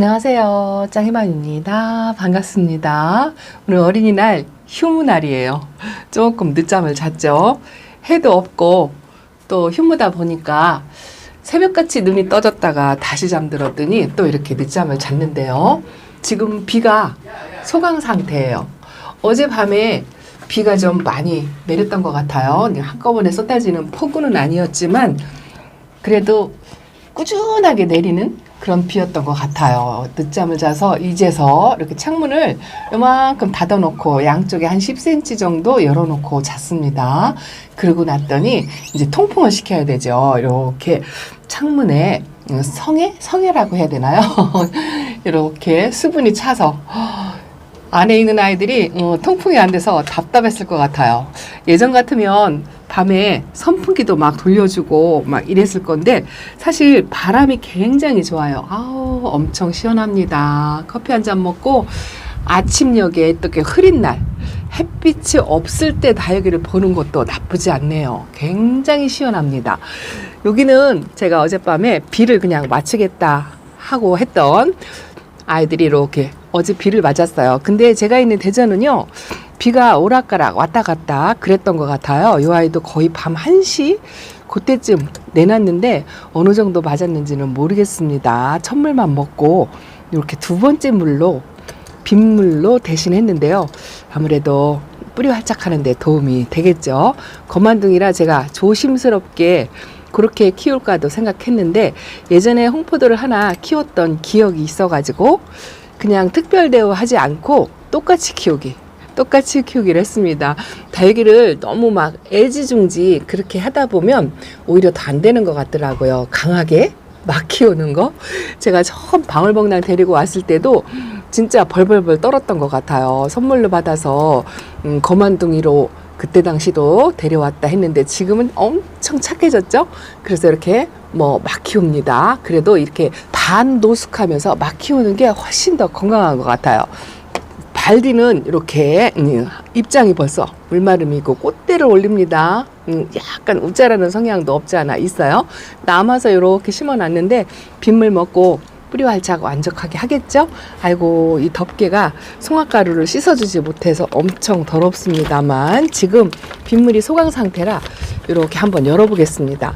안녕하세요. 짱이맘입니다. 반갑습니다. 오늘 어린이날 휴무날이에요. 조금 늦잠을 잤죠. 해도 없고 또 휴무다 보니까 새벽같이 눈이 떠졌다가 다시 잠들었더니 또 이렇게 늦잠을 잤는데요. 지금 비가 소강 상태예요. 어젯밤에 비가 좀 많이 내렸던 것 같아요. 한꺼번에 쏟아지는 폭우는 아니었지만 그래도 꾸준하게 내리는 그런 비였던 것 같아요. 늦잠을 자서 이제서 이렇게 창문을 요만큼 닫아놓고 양쪽에 한 10cm 정도 열어놓고 잤습니다. 그러고 났더니 이제 통풍을 시켜야 되죠. 이렇게 창문에 성에라고 해야 되나요? 이렇게 수분이 차서 안에 있는 아이들이 통풍이 안 돼서 답답했을 것 같아요. 예전 같으면 밤에 선풍기도 막 돌려주고 막 이랬을 건데 사실 바람이 굉장히 좋아요. 아우 엄청 시원합니다. 커피 한 잔 먹고 아침녘에 또 이렇게 흐린 날 햇빛이 없을 때 다육이를 보는 것도 나쁘지 않네요. 굉장히 시원합니다. 여기는 제가 어젯밤에 비를 그냥 맞추겠다 하고 했던 아이들이 이렇게 어제 비를 맞았어요. 근데 제가 있는 대전은요, 비가 오락가락 왔다 갔다 그랬던 것 같아요. 이 아이도 거의 밤 1시 그때쯤 내놨는데 어느 정도 맞았는지는 모르겠습니다. 첫물만 먹고 이렇게 두 번째 물로 빗물로 대신했는데요. 아무래도 뿌리 활착하는 데 도움이 되겠죠. 거만둥이라 제가 조심스럽게 그렇게 키울까도 생각했는데 예전에 홍포도를 하나 키웠던 기억이 있어가지고 그냥 특별 대우하지 않고 똑같이 키우기를 했습니다. 다육이를 너무 막 애지중지 그렇게 하다 보면 오히려 더 안 되는 것 같더라고요. 강하게 막 키우는 거. 제가 처음 방울복랑 데리고 왔을 때도 진짜 벌벌벌 떨었던 것 같아요. 선물로 받아서 거만둥이로 그때 당시도 데려왔다 했는데 지금은 엄청 착해졌죠. 그래서 이렇게 막 키웁니다. 그래도 이렇게 반노숙하면서 막 키우는 게 훨씬 더 건강한 것 같아요. 발디는 이렇게 입장이 벌써 물마름이고 꽃대를 올립니다. 약간 웃자라는 성향도 없지 않아 있어요. 남아서 이렇게 심어놨는데 빗물 먹고 뿌리 활착 완벽하게 하겠죠? 아이고 이 덮개가 송화가루를 씻어주지 못해서 엄청 더럽습니다만 지금 빗물이 소강 상태라 이렇게 한번 열어보겠습니다.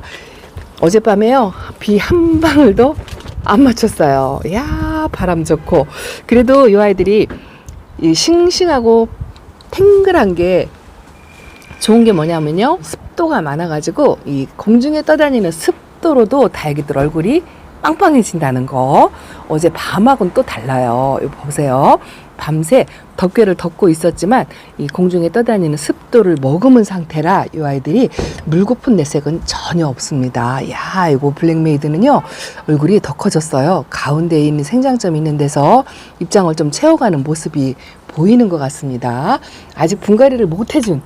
어젯밤에요 비 한 방울도 안 맞췄어요. 야 바람 좋고 그래도 이 아이들이 이 싱싱하고 탱글한 게 좋은 게 뭐냐면요 습도가 많아가지고 이 공중에 떠다니는 습도로도 다육이들 얼굴이 빵빵해진다는 거. 어제 밤하고는 또 달라요. 이거 보세요. 밤새 덮개를 덮고 있었지만 이 공중에 떠다니는 습도를 머금은 상태라 이 아이들이 물고픈 내색은 전혀 없습니다. 야, 이거 블랙메이드는요 얼굴이 더 커졌어요. 가운데에 있는 생장점이 있는 데서 입장을 좀 채워가는 모습이 보이는 것 같습니다. 아직 분갈이를 못 해준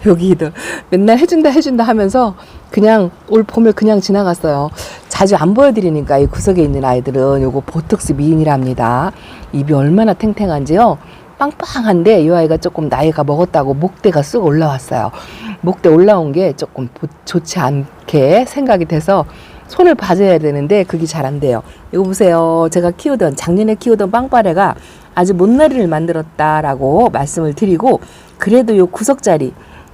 여기도 맨날 해준다 하면서 그냥 올 봄을 그냥 지나갔어요. 자주 안 보여드리니까 이 구석에 있는 아이들은 요거 보톡스 미인이랍니다. 입이 얼마나 탱탱한지요. 빵빵한데 이 아이가 조금 나이가 먹었다고 목대가 쑥 올라왔어요. 목대 올라온 게 조금 좋지 않게 생각이 돼서 손을 봐줘야 되는데 그게 잘 안 돼요. 이거 보세요. 제가 작년에 키우던 빵빠레가 아주 못나리를 만들었다라고 말씀을 드리고 그래도 요 구석자리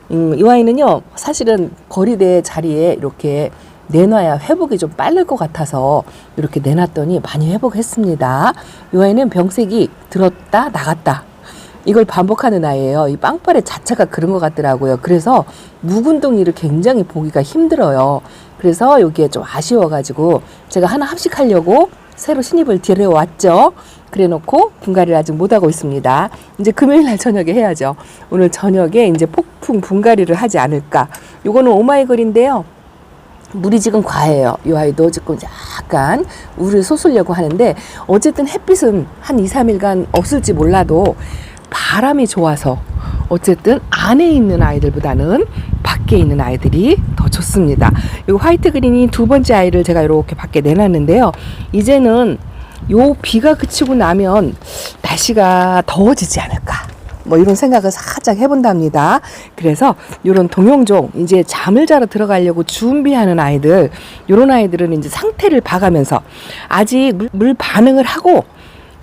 이 아이는요 사실은 거리대 자리에 이렇게 내놔야 회복이 좀 빠를 것 같아서 이렇게 내놨더니 많이 회복했습니다. 이 아이는 병색이 들었다 나갔다 이걸 반복하는 아이예요. 이 빵빠레 자체가 그런 것 같더라고요. 그래서 묵은둥이를 굉장히 보기가 힘들어요. 그래서 여기에 좀 아쉬워가지고 제가 하나 합식하려고 새로 신입을 데려왔죠. 그래놓고 분갈이를 아직 못하고 있습니다. 이제 금요일날 저녁에 해야죠. 오늘 저녁에 이제 폭풍 분갈이를 하지 않을까. 요거는 오마이걸인데요. 물이 지금 과해요. 이 아이도 지금 약간 물을 쏟으려고 하는데 어쨌든 햇빛은 한 2, 3일간 없을지 몰라도 바람이 좋아서 어쨌든 안에 있는 아이들보다는 밖에 있는 아이들이 더 좋습니다. 이 화이트 그린이 두 번째 아이를 제가 이렇게 밖에 내놨는데요. 이제는 요 비가 그치고 나면 날씨가 더워지지 않을까. 뭐 이런 생각을 살짝 해본답니다. 그래서 이런 동용종 이제 잠을 자러 들어가려고 준비하는 아이들, 이런 아이들은 이제 상태를 봐가면서 아직 물 반응을 하고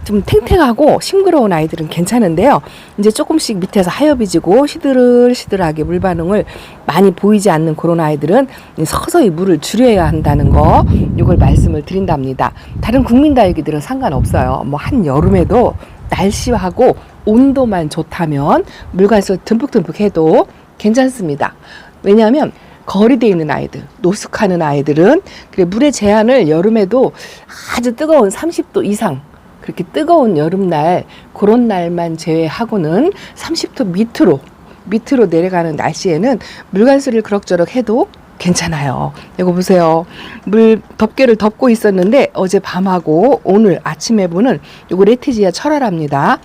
좀 탱탱하고 싱그러운 아이들은 괜찮은데요. 이제 조금씩 밑에서 하얘지고 시들시들하게 물 반응을 많이 보이지 않는 그런 아이들은 서서히 물을 줄여야 한다는 거, 이걸 말씀을 드린답니다. 다른 국민다육이들은 상관없어요. 뭐 한여름에도 날씨하고 온도만 좋다면 물관수 듬뿍듬뿍 해도 괜찮습니다. 왜냐하면 거리되어 있는 아이들, 노숙하는 아이들은 그래 물의 제한을 여름에도 아주 뜨거운 30도 이상, 그렇게 뜨거운 여름날 그런 날만 제외하고는 30도 밑으로 내려가는 날씨에는 물관수를 그럭저럭 해도 괜찮아요. 이거 보세요. 덮개를 덮고 있었는데 어제 밤하고 오늘 아침에 보는 요거 레티지아 철화랍니다.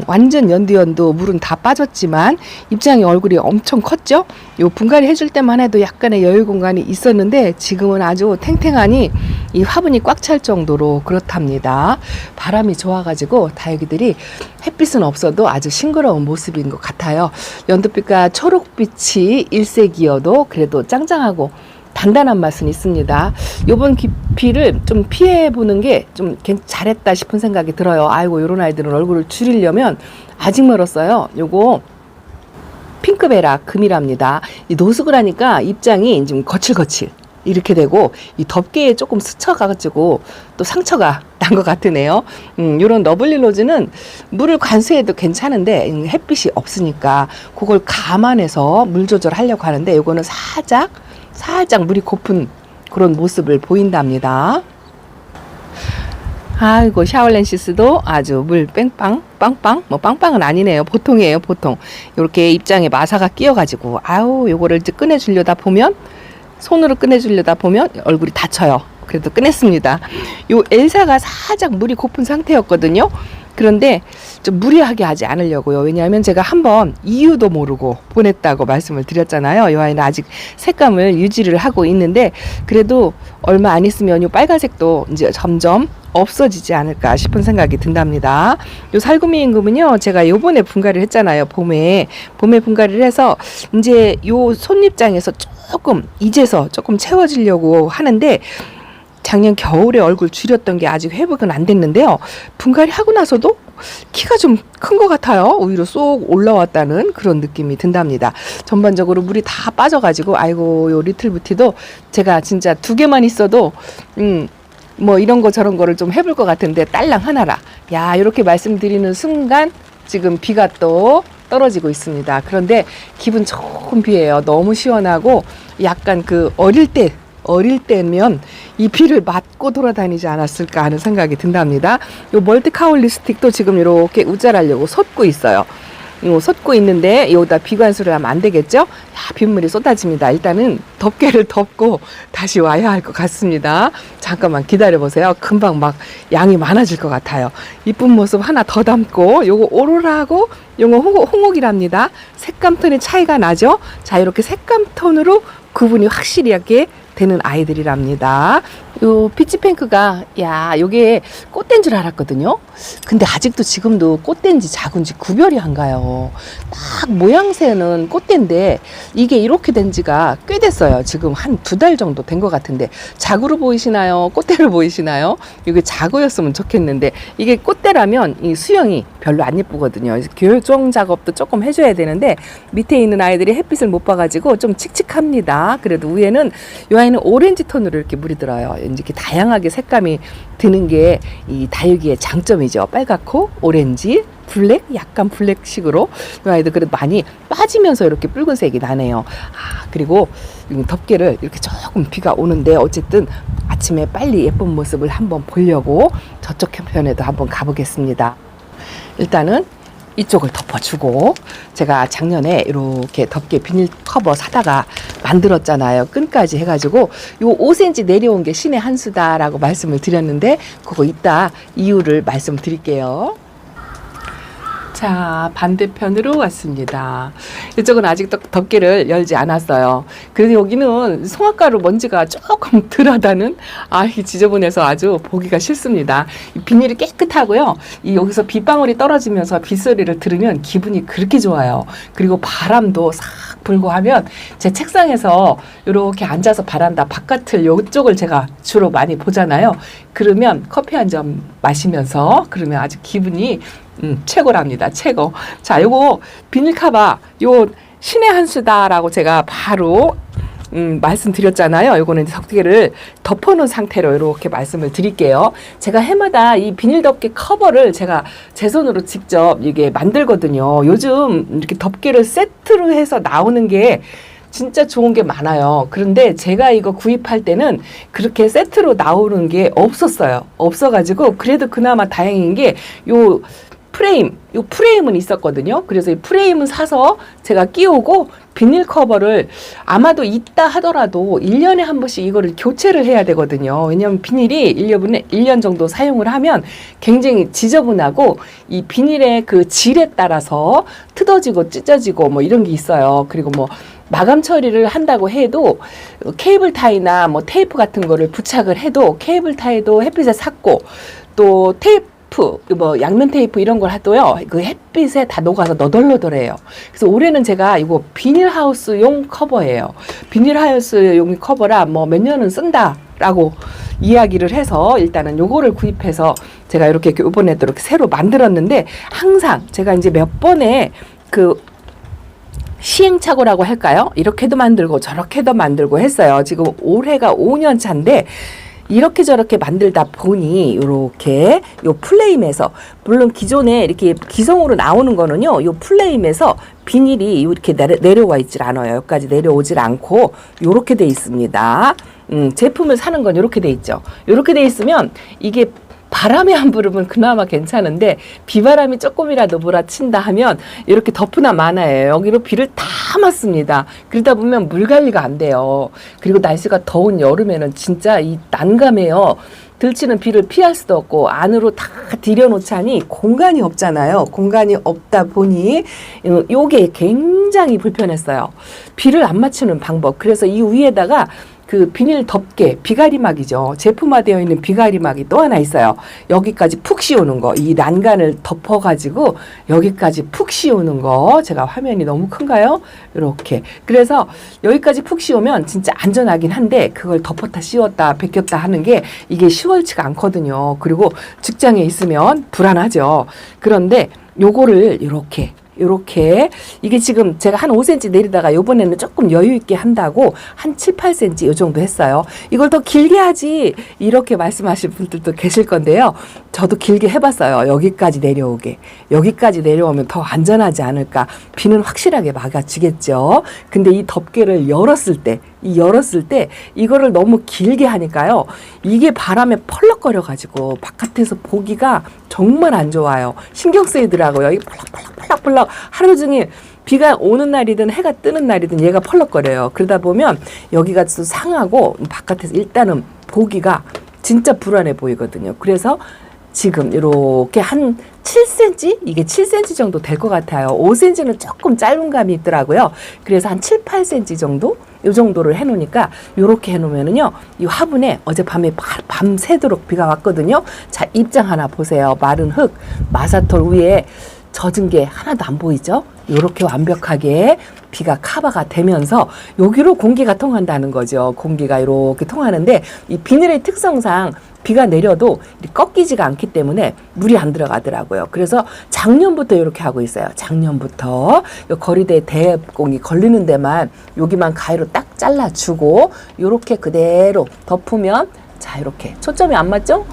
완전 연두연두 물은 다 빠졌지만 입장이 얼굴이 엄청 컸죠. 요 분갈이 해줄 때만 해도 약간의 여유 공간이 있었는데 지금은 아주 탱탱하니 이 화분이 꽉 찰 정도로 그렇답니다. 바람이 좋아가지고 다육이들이 햇빛은 없어도 아주 싱그러운 모습인 것 같아요. 연두빛과 초록빛이 일색이어도 그래도 짱짱하고 단단한 맛은 있습니다. 요번 기피를 좀 피해보는 게 좀 잘했다 싶은 생각이 들어요. 아이고, 요런 아이들은 얼굴을 줄이려면 아직 멀었어요. 요거 핑크베라 금이랍니다. 이 노숙을 하니까 입장이 좀 거칠거칠 이렇게 되고 이 덮개에 조금 스쳐가지고 또 상처가 난 것 같으네요. 요런 러블리 로즈는 물을 관수해도 괜찮은데 햇빛이 없으니까 그걸 감안해서 물 조절하려고 하는데 요거는 살짝 물이 고픈 그런 모습을 보인답니다. 아이고, 샤올렌시스도 아주 물 빵빵, 뭐 빵빵은 아니네요. 보통이에요, 보통. 요렇게 입장에 마사가 끼어가지고, 요거를 이제 손으로 꺼내주려다 보면 얼굴이 다쳐요. 그래도 꺼냈습니다. 요 엘사가 살짝 물이 고픈 상태였거든요. 그런데 좀 무리하게 하지 않으려고요. 왜냐하면 제가 한번 이유도 모르고 보냈다고 말씀을 드렸잖아요. 이 아이는 아직 색감을 유지를 하고 있는데 그래도 얼마 안 있으면 이 빨간색도 이제 점점 없어지지 않을까 싶은 생각이 든답니다. 요 살구미 임금은요, 제가 요번에 분갈이를 했잖아요. 봄에 분갈이를 해서 이제 요 손잎장에서 이제서 조금 채워지려고 하는데 작년 겨울에 얼굴 줄였던 게 아직 회복은 안 됐는데요. 분갈이 하고 나서도 키가 좀 큰 것 같아요. 위로 쏙 올라왔다는 그런 느낌이 든답니다. 전반적으로 물이 다 빠져가지고 아이고, 요 리틀 부티도 제가 진짜 2개만 있어도 뭐 이런 거 저런 거를 좀 해볼 것 같은데 딸랑 하나라. 야, 이렇게 말씀드리는 순간 지금 비가 또 떨어지고 있습니다. 그런데 기분 좋은 비예요. 너무 시원하고 약간 그 어릴 때면 이 비를 맞고 돌아다니지 않았을까 하는 생각이 든답니다. 요 멀티카울 립스틱도 지금 이렇게 우짤하려고 솟고 있어요. 솟고 있는데 여기다 비관수를 하면 안 되겠죠? 빗물이 쏟아집니다. 일단은 덮개를 덮고 다시 와야 할 것 같습니다. 잠깐만 기다려보세요. 금방 막 양이 많아질 것 같아요. 이쁜 모습 하나 더 담고 요거 오로라하고 요거 홍옥이랍니다. 색감 톤의 차이가 나죠? 자, 이렇게 색감 톤으로 구분이 확실하게 되는 아이들이랍니다. 요 피치핑크가 요게 꽃댄 줄 알았거든요. 근데 아직도 지금도 꽃댄지 작은지 구별이 안 가요. 딱 모양새는 꽃댄데 이게 이렇게 된 지가 꽤 됐어요. 지금 한 2달 정도 된 것 같은데 자구로 보이시나요? 꽃대로 보이시나요? 이게 자구였으면 좋겠는데 이게 꽃대라면 이 수영이 별로 안 예쁘거든요. 교정 작업도 조금 해줘야 되는데 밑에 있는 아이들이 햇빛을 못 봐가지고 좀 칙칙합니다. 그래도 위에는 이 아이는 오렌지 톤으로 이렇게 물이 들어요. 이렇게 다양하게 색감이 드는 게 이 다육이의 장점이죠. 빨갛고 오렌지, 블랙, 약간 블랙식으로 이 아이들 그래도 많이 빠지면서 이렇게 붉은색이 나네요. 그리고 덮개를 이렇게 조금 비가 오는데 어쨌든 아침에 빨리 예쁜 모습을 한번 보려고 저쪽 편에도 한번 가보겠습니다. 일단은 이쪽을 덮어주고 제가 작년에 이렇게 덮개 비닐 커버 사다가 만들었잖아요. 끈까지 해가지고 요 5cm 내려온 게 신의 한 수다라고 말씀을 드렸는데 그거 이따 이유를 말씀드릴게요. 자, 반대편으로 왔습니다. 이쪽은 아직도 덮개를 열지 않았어요. 그래서 여기는 송화가루 먼지가 조금 덜하다는, 이게 지저분해서 아주 보기가 싫습니다. 이 비닐이 깨끗하고요. 여기서 빗방울이 떨어지면서 빗소리를 들으면 기분이 그렇게 좋아요. 그리고 바람도 싹 불고 하면 제 책상에서 이렇게 앉아서 바란다 바깥을 이쪽을 제가 주로 많이 보잖아요. 그러면 커피 한 잔 마시면서 그러면 아주 기분이 최고랍니다. 최고. 자, 요거 비닐 커버, 요 신의 한 수다라고 제가 바로 말씀드렸잖아요. 요거는 덮개를 덮어놓은 상태로 이렇게 말씀을 드릴게요. 제가 해마다 이 비닐 덮개 커버를 제가 제 손으로 직접 이게 만들거든요. 요즘 이렇게 덮개를 세트로 해서 나오는 게 진짜 좋은 게 많아요. 그런데 제가 이거 구입할 때는 그렇게 세트로 나오는 게 없었어요. 없어가지고 그래도 그나마 다행인 게 요 프레임은 있었거든요. 그래서 이 프레임은 사서 제가 끼우고 비닐 커버를 아마도 있다 하더라도 1년에 한 번씩 이거를 교체를 해야 되거든요. 왜냐하면 비닐이 1년 정도 사용을 하면 굉장히 지저분하고 이 비닐의 그 질에 따라서 뜯어지고 찢어지고 뭐 이런 게 있어요. 그리고 뭐 마감 처리를 한다고 해도 케이블 타이나 뭐 테이프 같은 거를 부착을 해도 케이블 타이도 햇빛에 삭고 또 뭐 양면 테이프 이런 걸 해도요 그 햇빛에 다 녹아서 너덜너덜해요. 그래서 올해는 제가 이거 비닐하우스용 커버예요. 비닐하우스용 커버라 뭐 몇 년은 쓴다라고 이야기를 해서 일단은 요거를 구입해서 제가 이렇게 이번에도 이렇게 새로 만들었는데 항상 제가 이제 몇 번의 그 시행착오라고 할까요? 이렇게도 만들고 저렇게도 만들고 했어요. 지금 올해가 5년 차인데 이렇게 저렇게 만들다 보니 이렇게 요 플레임에서 물론 기존에 이렇게 기성으로 나오는 거는요 요 플레임에서 비닐이 이렇게 내려와 있질 않아요. 여기까지 내려오질 않고 요렇게 돼 있습니다. 제품을 사는 건 요렇게 돼 있죠. 요렇게 돼 있으면 이게 바람이 안 불으면 그나마 괜찮은데 비바람이 조금이라도 몰아친다 하면 이렇게 덮으나 마나예요. 여기로 비를 다 맞습니다. 그러다 보면 물 관리가 안 돼요. 그리고 날씨가 더운 여름에는 진짜 이 난감해요. 들치는 비를 피할 수도 없고 안으로 다 들여놓자니 공간이 없잖아요. 공간이 없다 보니 요게 굉장히 불편했어요. 비를 안 맞추는 방법. 그래서 이 위에다가 그 비닐 덮개, 비가리막이죠. 제품화되어 있는 비가리막이 또 하나 있어요. 여기까지 푹 씌우는 거. 이 난간을 덮어가지고 여기까지 푹 씌우는 거. 제가 화면이 너무 큰가요? 이렇게. 그래서 여기까지 푹 씌우면 진짜 안전하긴 한데 그걸 덮었다 씌웠다 벗겼다 하는 게 이게 시원치가 않거든요. 그리고 직장에 있으면 불안하죠. 그런데 요거를 이렇게 이게 지금 제가 한 5cm 내리다가 요번에는 조금 여유 있게 한다고 한 7, 8cm 요 정도 했어요. 이걸 더 길게 하지 이렇게 말씀하실 분들도 계실 건데요. 저도 길게 해봤어요. 여기까지 내려오게. 여기까지 내려오면 더 안전하지 않을까. 비는 확실하게 막아지겠죠. 근데 이 덮개를 열었을 때 이거를 너무 길게 하니까요. 이게 바람에 펄럭거려 가지고 바깥에서 보기가 정말 안 좋아요. 신경 쓰이더라고요. 이 펄럭펄럭 하루 종일 비가 오는 날이든 해가 뜨는 날이든 얘가 펄럭거려요. 그러다 보면 여기가 또 상하고 바깥에서 일단은 보기가 진짜 불안해 보이거든요. 그래서 지금 이렇게 한 7cm? 이게 7cm 정도 될 것 같아요. 5cm는 조금 짧은 감이 있더라고요. 그래서 한 7, 8cm 정도? 이 정도를 해놓으니까 이렇게 해놓으면은요, 이 화분에 어젯밤에 밤새도록 비가 왔거든요. 자, 입장 하나 보세요. 마른 흙, 마사톨 위에 젖은 게 하나도 안 보이죠? 이렇게 완벽하게 비가 커버가 되면서 여기로 공기가 통한다는 거죠. 공기가 이렇게 통하는데 이 비닐의 특성상 비가 내려도 꺾이지가 않기 때문에 물이 안 들어가더라고요. 그래서 작년부터 이렇게 하고 있어요. 작년부터 거리대 대공이 걸리는 데만 여기만 가위로 딱 잘라주고 이렇게 그대로 덮으면 자, 이렇게 초점이 안 맞죠?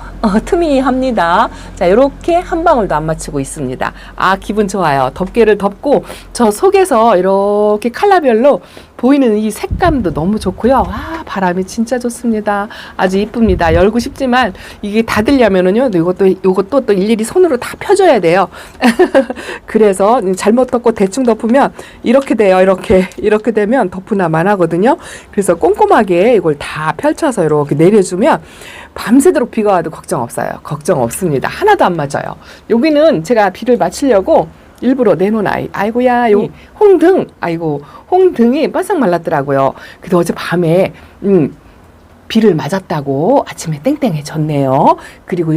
틈이 합니다. 자, 이렇게 한 방울도 안 맞추고 있습니다. 아, 기분 좋아요. 덮개를 덮고 저 속에서 이렇게 컬러별로 보이는 이 색감도 너무 좋고요. 와, 바람이 진짜 좋습니다. 아주 이쁩니다. 열고 싶지만 이게 닫으려면은요, 요것도 또 일일이 손으로 다 펴줘야 돼요. 그래서 잘못 덮고 대충 덮으면 이렇게 돼요. 이렇게 되면 덮으나만 하거든요. 그래서 꼼꼼하게 이걸 다 펼쳐서 이렇게 내려주면 밤새도록 비가 와도 걱정 없어요. 걱정 없습니다. 하나도 안 맞아요. 여기는 제가 비를 맞추려고 일부러 내놓은 아이. 아이고야, 요 홍등. 아이고, 홍등이 바싹 말랐더라고요. 근데 어제 밤에 비를 맞았다고 아침에 땡땡해졌네요. 그리고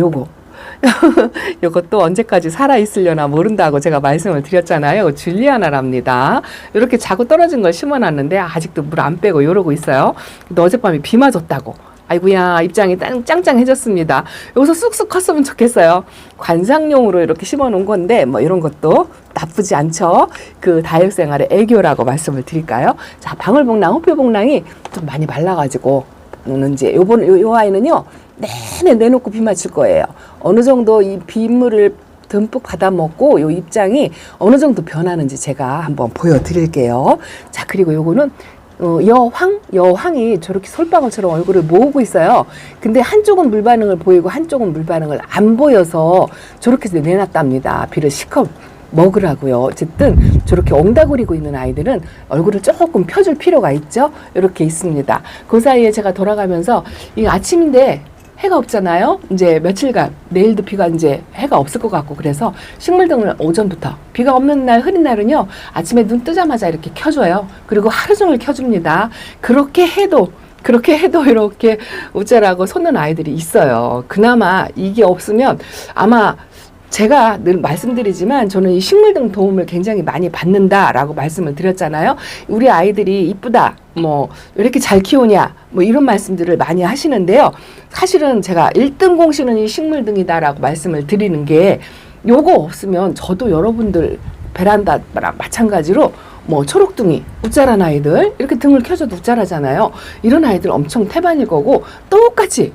요것도 언제까지 살아있으려나 모른다고 제가 말씀을 드렸잖아요. 줄리아나랍니다. 이렇게 자고 떨어진 걸 심어놨는데 아직도 물 안 빼고 이러고 있어요. 근데 어젯밤에 비 맞았다고. 아이고야, 입장이 짱짱해졌습니다. 여기서 쑥쑥 컸으면 좋겠어요. 관상용으로 이렇게 심어놓은 건데 뭐 이런 것도 나쁘지 않죠. 그 다육생활의 애교라고 말씀을 드릴까요? 자, 방울복랑, 호표복랑이 좀 많이 말라가지고 이제 요 아이는요 내내 내놓고 비 맞출 거예요. 어느 정도 이 빗물을 듬뿍 받아 먹고 요 입장이 어느 정도 변하는지 제가 한번 보여드릴게요. 자, 그리고 요거는 여황이 저렇게 솔방울처럼 얼굴을 모으고 있어요. 근데 한쪽은 물 반응을 보이고 한쪽은 물 반응을 안 보여서 저렇게 내놨답니다. 비를 시커 먹으라고요. 어쨌든 저렇게 엉다구리고 있는 아이들은 얼굴을 조금 펴줄 필요가 있죠. 이렇게 있습니다. 그 사이에 제가 돌아가면서 이 아침인데 해가 없잖아요. 이제 며칠간 내일도 비가 이제 해가 없을 것 같고 그래서 식물등을 오전부터 비가 없는 날 흐린 날은요 아침에 눈 뜨자마자 이렇게 켜줘요. 그리고 하루 종일 켜줍니다. 그렇게 해도 이렇게 우째라고 솟는 아이들이 있어요. 그나마 이게 없으면 아마 제가 늘 말씀드리지만 저는 이 식물등 도움을 굉장히 많이 받는다라고 말씀을 드렸잖아요. 우리 아이들이 이쁘다, 뭐 왜 이렇게 잘 키우냐, 뭐 이런 말씀들을 많이 하시는데요. 사실은 제가 1등 공신은 이 식물등이다라고 말씀을 드리는 게 요거 없으면 저도 여러분들 베란다랑 마찬가지로 뭐 초록둥이, 우짜란 아이들 이렇게 등을 켜줘도 우짜라잖아요. 이런 아이들 엄청 태반일 거고 똑같이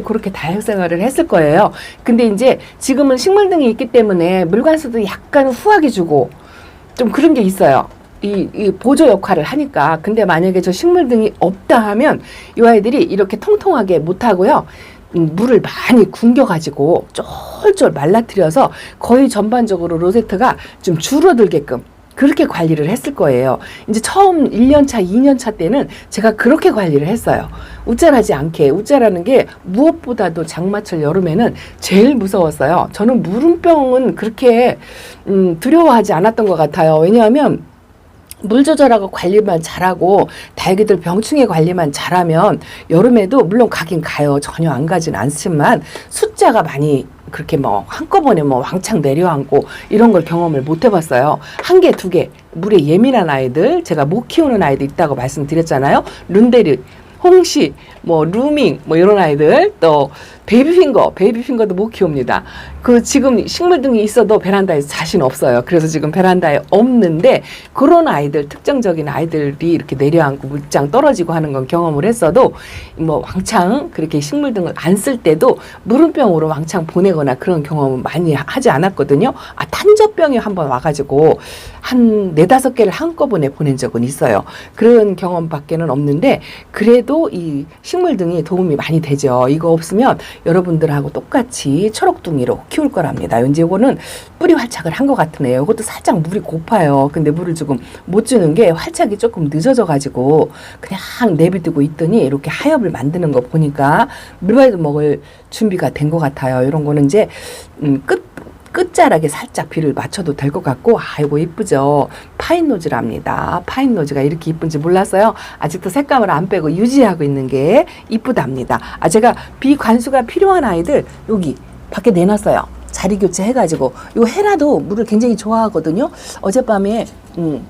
그렇게 다육생활을 했을 거예요. 근데 이제 지금은 식물등이 있기 때문에 물관수도 약간 후하게 주고 좀 그런 게 있어요. 이 보조 역할을 하니까. 근데 만약에 저 식물등이 없다 하면 이 아이들이 이렇게 통통하게 못하고요. 물을 많이 굶겨가지고 쫄쫄 말라뜨려서 거의 전반적으로 로제트가 좀 줄어들게끔 그렇게 관리를 했을 거예요. 이제 처음 1년차, 2년차 때는 제가 그렇게 관리를 했어요. 우짜라지 않게. 우짜라는 게 무엇보다도 장마철 여름에는 제일 무서웠어요. 저는 무름병은 그렇게 두려워하지 않았던 것 같아요. 왜냐하면 물 조절하고 관리만 잘하고 다육이들 병충해 관리만 잘하면 여름에도 물론 가긴 가요. 전혀 안 가진 않지만 숫자가 많이 그렇게 뭐 한꺼번에 뭐 왕창 내려앉고 이런 걸 경험을 못 해봤어요. 한 개, 두 개 물에 예민한 아이들, 제가 못 키우는 아이도 있다고 말씀드렸잖아요. 룬데르, 홍시, 뭐 루밍, 뭐 이런 아이들, 또 베이비핑거도 못 키웁니다. 그 지금 식물등이 있어도 베란다에 자신 없어요. 그래서 지금 베란다에 없는데 그런 아이들, 특정적인 아이들이 이렇게 내려앉고 물장 떨어지고 하는 건 경험을 했어도 뭐 왕창 그렇게 식물등을 안 쓸 때도 물음병으로 왕창 보내거나 그런 경험은 많이 하지 않았거든요. 탄저병이 한번 와가지고 한 4-5개를 한꺼번에 보낸 적은 있어요. 그런 경험밖에는 없는데 그래도 이 식물등이 도움이 많이 되죠. 이거 없으면 여러분들하고 똑같이 초록둥이로 키울 거랍니다. 이제 이거는 뿌리 활착을 한 것 같으네요. 이것도 살짝 물이 고파요. 근데 물을 조금 못 주는 게 활착이 조금 늦어져 가지고 그냥 내비두고 있더니 이렇게 하엽을 만드는 거 보니까 물바이도 먹을 준비가 된 것 같아요. 이런 거는 이제 끝자락에 살짝 비를 맞춰도 될 것 같고 아이고 이쁘죠. 파인노즈랍니다. 파인노즈가 이렇게 이쁜지 몰랐어요. 아직도 색감을 안 빼고 유지하고 있는 게 이쁘답니다. 제가 비 관수가 필요한 아이들 여기 밖에 내놨어요. 자리 교체 해가지고 요 헤라도 물을 굉장히 좋아하거든요. 어젯밤에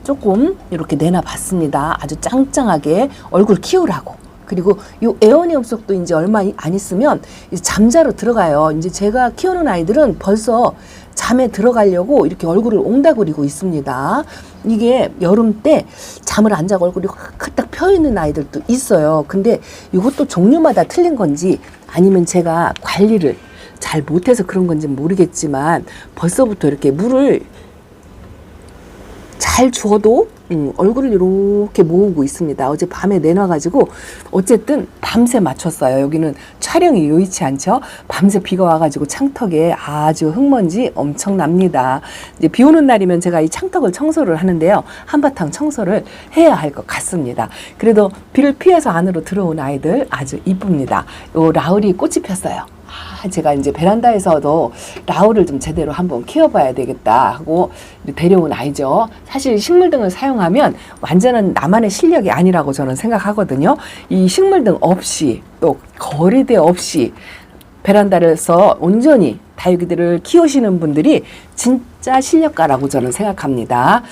조금 이렇게 내놔봤습니다. 아주 짱짱하게 얼굴 키우라고. 그리고 요 에어니업속도 이제 얼마 안 있으면 이제 잠자러 들어가요. 이제 제가 키우는 아이들은 벌써 잠에 들어가려고 이렇게 얼굴을 옹다구리고 있습니다. 이게 여름 때 잠을 안 자고 얼굴이 확 딱 펴 있는 아이들도 있어요. 근데 이것도 종류마다 틀린 건지 아니면 제가 관리를 잘 못해서 그런 건지 모르겠지만 벌써부터 이렇게 물을 잘 주어도 얼굴을 이렇게 모으고 있습니다. 어제 밤에 내놔가지고 어쨌든 밤새 맞췄어요. 여기는 촬영이 요의치 않죠. 밤새 비가 와가지고 창턱에 아주 흙먼지 엄청납니다. 이제 비 오는 날이면 제가 이 창턱을 청소를 하는데요. 한바탕 청소를 해야 할 것 같습니다. 그래도 비를 피해서 안으로 들어온 아이들 아주 이쁩니다. 요 라울이 꽃이 폈어요. 제가 이제 베란다에서도 라울을 좀 제대로 한번 키워봐야 되겠다 하고 데려온 아이죠. 사실 식물등을 사용하면 완전한 나만의 실력이 아니라고 저는 생각하거든요. 이 식물등 없이 또 거리대 없이 베란다에서 온전히 다육이들을 키우시는 분들이 진짜 실력가라고 저는 생각합니다.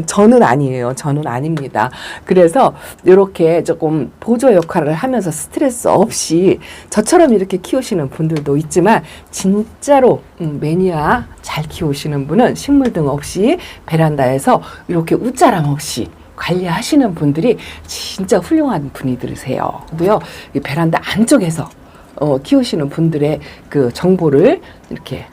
저는 아니에요. 저는 아닙니다. 그래서 이렇게 조금 보조 역할을 하면서 스트레스 없이 저처럼 이렇게 키우시는 분들도 있지만 진짜로 매니아 잘 키우시는 분은 식물등 없이 베란다에서 이렇게 웃자람 없이 관리하시는 분들이 진짜 훌륭한 분이들으세요. 그리고요, 이 베란다 안쪽에서 키우시는 분들의 그 정보를 이렇게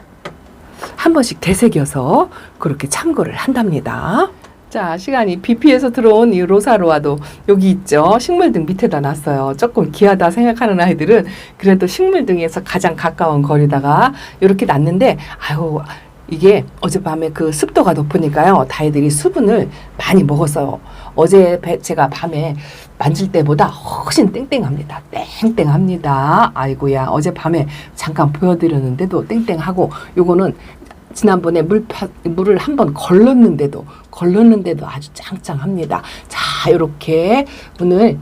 한 번씩 되새겨서 그렇게 참고를 한답니다. 자, 시간이 BP에서 들어온 이 로사로아도 여기 있죠. 식물등 밑에다 놨어요. 조금 귀하다 생각하는 아이들은 그래도 식물등에서 가장 가까운 거리다가 이렇게 놨는데, 아유, 이게 어젯밤에 그 습도가 높으니까요. 다이들이 수분을 많이 먹었어요. 어제 제가 밤에 만질 때보다 훨씬 땡땡합니다. 땡땡합니다. 아이고야, 어젯밤에 잠깐 보여드렸는데도 땡땡하고, 요거는 지난번에 물을 한번 걸렀는데도 아주 짱짱합니다. 자, 이렇게 오늘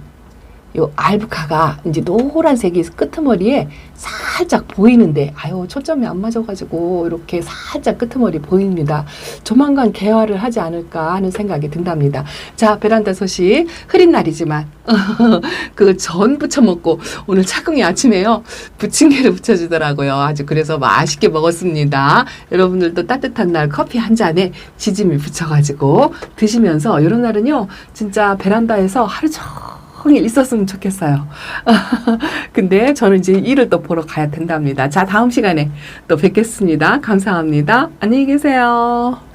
요 알부카가 이제 노란색이 끄트머리에 살짝 보이는데, 아유, 초점이 안 맞아가지고 이렇게 살짝 끄트머리 보입니다. 조만간 개화를 하지 않을까 하는 생각이 든답니다. 자, 베란다 소식, 흐린 날이지만 그 전 부쳐 먹고 오늘 차궁이 아침에요 부침개를 부쳐주더라고요. 아주 그래서 맛있게 먹었습니다. 여러분들도 따뜻한 날 커피 한 잔에 지짐이 부쳐가지고 드시면서, 이런 날은요 진짜 베란다에서 하루 종일 있었으면 좋겠어요. 근데 저는 이제 일을 또 보러 가야 된답니다. 자, 다음 시간에 또 뵙겠습니다. 감사합니다. 안녕히 계세요.